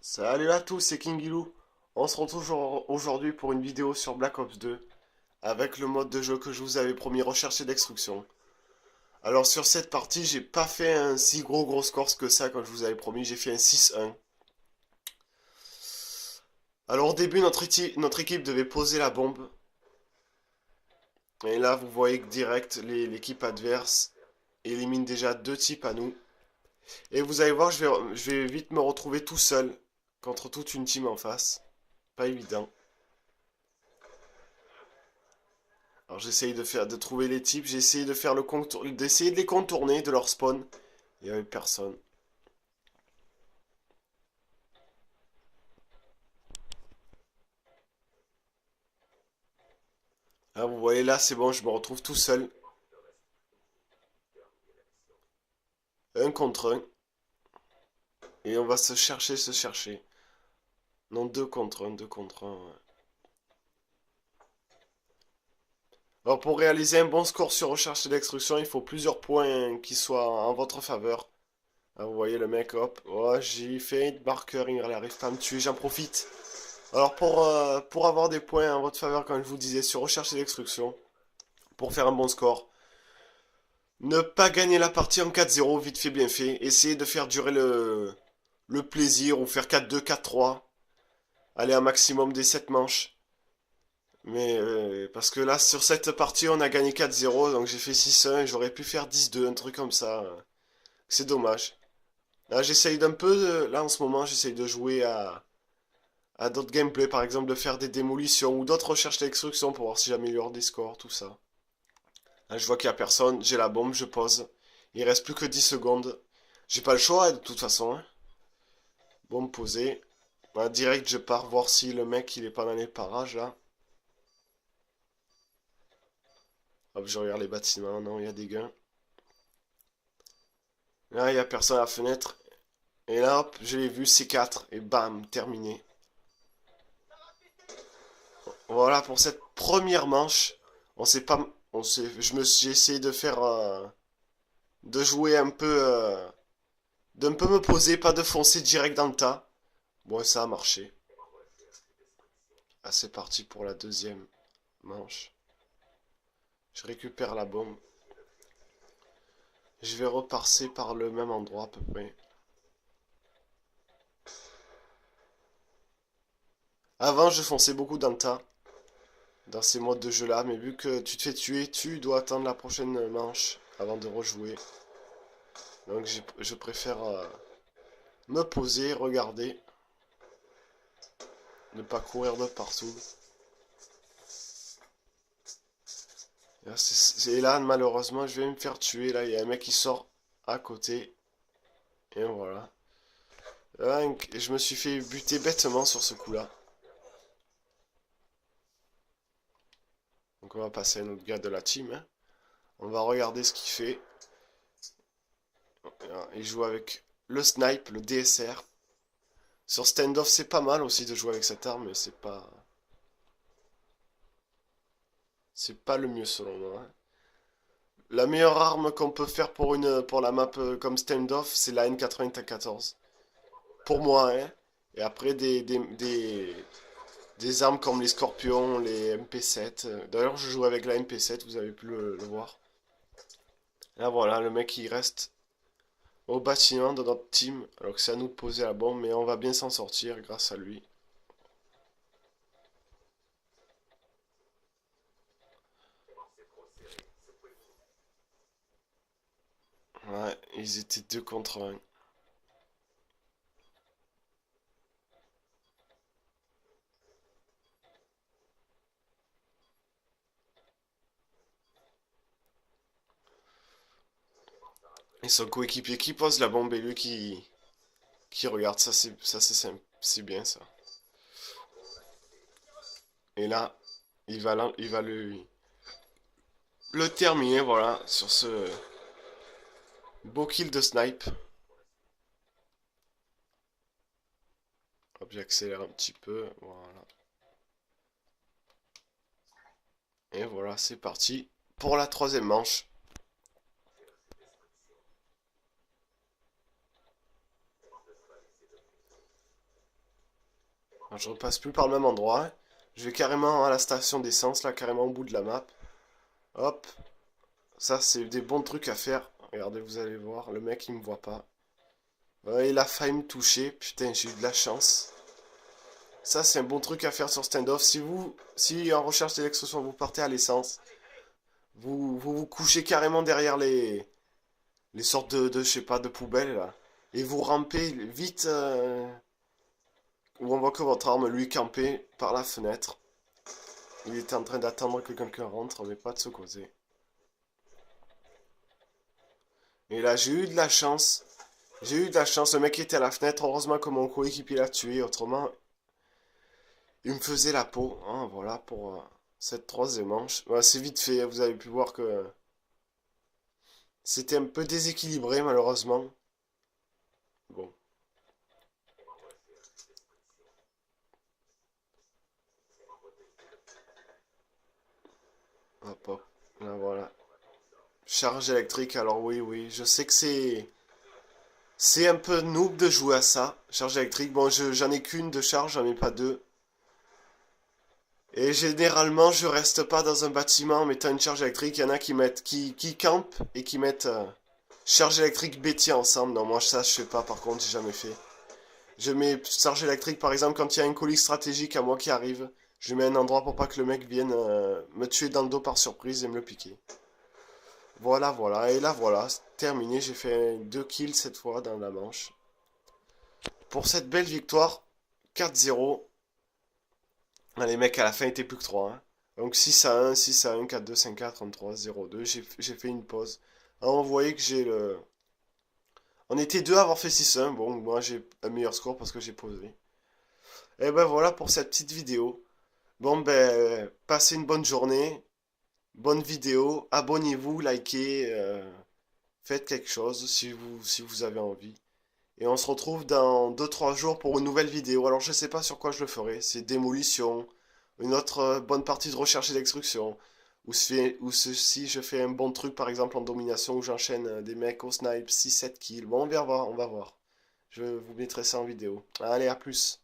Salut à tous, c'est Kingilou. On se retrouve aujourd'hui pour une vidéo sur Black Ops 2 avec le mode de jeu que je vous avais promis, recherche et destruction. Alors sur cette partie, j'ai pas fait un si gros score que ça comme je vous avais promis, j'ai fait un 6-1. Alors au début, notre équipe devait poser la bombe. Et là, vous voyez que direct, l'équipe adverse élimine déjà deux types à nous. Et vous allez voir, je vais vite me retrouver tout seul contre toute une team en face. Pas évident. Alors j'essaye de trouver les types, j'ai essayé de faire le contour, d'essayer de les contourner de leur spawn. Il n'y avait personne. Ah, vous voyez là, c'est bon, je me retrouve tout seul. Un contre un. Et on va se chercher, se chercher. Non, deux contre un. Ouais. Alors pour réaliser un bon score sur recherche et destruction, il faut plusieurs points qui soient en votre faveur. Ah, vous voyez le mec, hop. Oh, j'ai fait un marqueur, il n'arrive pas à me tuer, j'en profite. Alors pour avoir des points en votre faveur, comme je vous disais, sur recherche et destruction, pour faire un bon score, ne pas gagner la partie en 4-0, vite fait, bien fait. Essayez de faire durer le plaisir ou faire 4-2, 4-3. Aller un maximum des 7 manches. Mais parce que là, sur cette partie, on a gagné 4-0, donc j'ai fait 6-1 et j'aurais pu faire 10-2, un truc comme ça. C'est dommage. Là, j'essaye d'un peu, là en ce moment, j'essaye de jouer à d'autres gameplays, par exemple de faire des démolitions ou d'autres recherches d'extraction pour voir si j'améliore des scores, tout ça. Là, je vois qu'il n'y a personne, j'ai la bombe, je pose. Il reste plus que 10 secondes. J'ai pas le choix, de toute façon, hein. Bombe posée. Voilà, direct, je pars voir si le mec il est pas dans les parages là. Hop, je regarde les bâtiments. Non, il y a des gains. Là, il y a personne à la fenêtre. Et là, hop, je l'ai vu, C4. Et bam, terminé. Voilà pour cette première manche. On sait pas. J'ai essayé de faire. De jouer un peu. D'un peu me poser, pas de foncer direct dans le tas. Bon, ça a marché. Ah, c'est parti pour la deuxième manche. Je récupère la bombe. Je vais repasser par le même endroit à peu près. Avant, je fonçais beaucoup dans le tas, dans ces modes de jeu-là, mais vu que tu te fais tuer, tu dois attendre la prochaine manche avant de rejouer. Donc je préfère me poser, regarder, ne pas courir de partout. Et là, malheureusement, je vais me faire tuer. Là, il y a un mec qui sort à côté. Et voilà. Là, je me suis fait buter bêtement sur ce coup-là. Donc on va passer à un autre gars de la team, hein. On va regarder ce qu'il fait. Il joue avec le snipe, le DSR. Sur standoff, c'est pas mal aussi de jouer avec cette arme, mais c'est pas le mieux selon moi, hein. La meilleure arme qu'on peut faire pour la map comme standoff, c'est la N94. Pour moi, hein. Et après des armes comme les Scorpions, les MP7. D'ailleurs, je joue avec la MP7, vous avez pu le voir. Là voilà, le mec il reste au bâtiment de notre team, alors que c'est à nous de poser la bombe, mais on va bien s'en sortir grâce à lui. Ouais, ils étaient deux contre un. Et son coéquipier qui pose la bombe et lui qui regarde, ça c'est simple, c'est bien ça. Et là, il va le terminer, voilà, sur ce beau kill de snipe. Hop, j'accélère un petit peu, voilà. Et voilà, c'est parti pour la troisième manche. Alors, je repasse plus par le même endroit, hein. Je vais carrément à la station d'essence, là, carrément au bout de la map. Hop. Ça, c'est des bons trucs à faire. Regardez, vous allez voir, le mec, il me voit pas. Ouais, il a failli me toucher. Putain, j'ai eu de la chance. Ça, c'est un bon truc à faire sur standoff. Si en recherche d'électrocution, vous partez à l'essence, vous couchez carrément derrière les sortes je sais pas, de poubelles, là. Et vous rampez vite, où on voit que votre arme, lui, camper par la fenêtre. Il était en train d'attendre que quelqu'un rentre, mais pas de se causer. Et là, j'ai eu de la chance. J'ai eu de la chance, le mec était à la fenêtre. Heureusement que mon coéquipier l'a tué, autrement, il me faisait la peau. Hein, voilà pour cette troisième manche. Ouais, c'est vite fait, vous avez pu voir que c'était un peu déséquilibré, malheureusement. Bon, hop, hop. Là, voilà. Charge électrique, alors oui, oui. Je sais que c'est un peu noob de jouer à ça. Charge électrique. Bon, j'en ai qu'une de charge, j'en ai pas deux. Et généralement, je reste pas dans un bâtiment en mettant une charge électrique. Il y en a qui campent et qui mettent charge électrique bêtier ensemble. Non, moi ça je fais pas. Par contre, j'ai jamais fait. Je mets charge électrique par exemple quand il y a un colis stratégique à moi qui arrive. Je mets un endroit pour pas que le mec vienne me tuer dans le dos par surprise et me le piquer. Voilà, voilà. Et là, voilà, c'est terminé. J'ai fait 2 kills cette fois dans la manche. Pour cette belle victoire, 4-0. Ah, les mecs, à la fin, étaient plus que 3, hein. Donc 6-1, 6-1, 4-2, 5-4, 33, 0-2. J'ai fait une pause. Alors, on voyait que j'ai le... On était deux à avoir fait 6-1. Bon, moi, j'ai un meilleur score parce que j'ai posé. Et ben voilà pour cette petite vidéo. Bon, ben, passez une bonne journée. Bonne vidéo. Abonnez-vous, likez. Faites quelque chose si vous avez envie. Et on se retrouve dans 2-3 jours pour une nouvelle vidéo. Alors je sais pas sur quoi je le ferai. C'est démolition, une autre bonne partie de recherche et d'extraction. Si je fais un bon truc par exemple en domination où j'enchaîne des mecs au snipe 6-7 kills. Bon on va voir, on va voir. Je vous mettrai ça en vidéo. Allez, à plus.